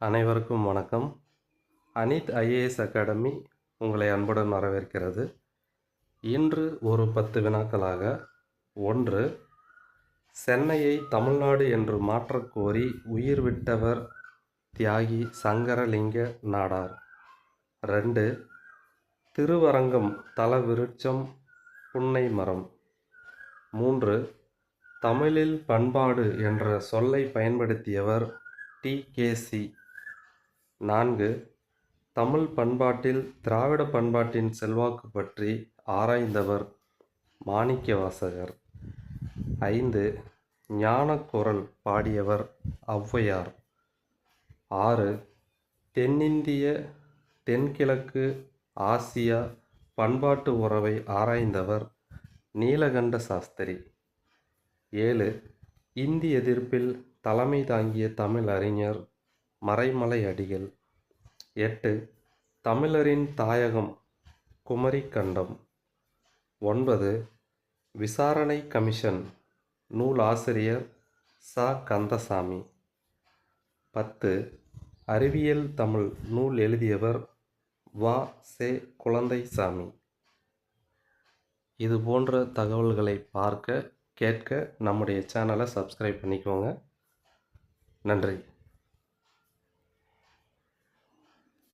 அனைவருக்கும் வணக்கம். Anith IAS academy உங்களை அன்புடன் வரவேற்கிறது. இன்று ஒரு 10 வினாக்களாக, 1. சென்னையை தமிழ்நாடு என்று மாற்றக் கோரி உயிர் விட்டவர் தியாகி சங்கரலிங்க நாடார். 2. திருவரங்கம் தல விருட்சம் புன்னை மரம். 3. தமிழில் பண்பாடு என்ற சொல்லை பயன்படுத்தியவர் டி.கே.சி. 4. தமிழ் பண்பாட்டில் திராவிட பண்பாட்டின் செல்வாக்கு பற்றி ஆராய்ந்தவர் மாணிக்கவாசகர். 5. ஞானக்குரல் பாடியவர் ஔவையார். 6. தென்னிந்திய தென்கிழக்கு ஆசியா பண்பாட்டு உறவை ஆராய்ந்தவர் நீலகண்ட சாஸ்திரி. 7. இந்தி எதிர்ப்பில் தலைமை தாங்கிய தமிழ் அறிஞர் மறைமலை அடிகள். 8. தமிழரின் தாயகம் குமரிக்கண்டம். 9. விசாரணை கமிஷன் நூல் ஆசிரியர் ச. கந்தசாமி. 10. அறிவியல் தமிழ் நூல் எழுதியவர் வ. செ. குழந்தைசாமி. இது போன்ற தகவல்களை பார்க்க கேட்க நம்முடைய சேனலை சப்ஸ்கிரைப் பண்ணிக்கோங்க. நன்றி.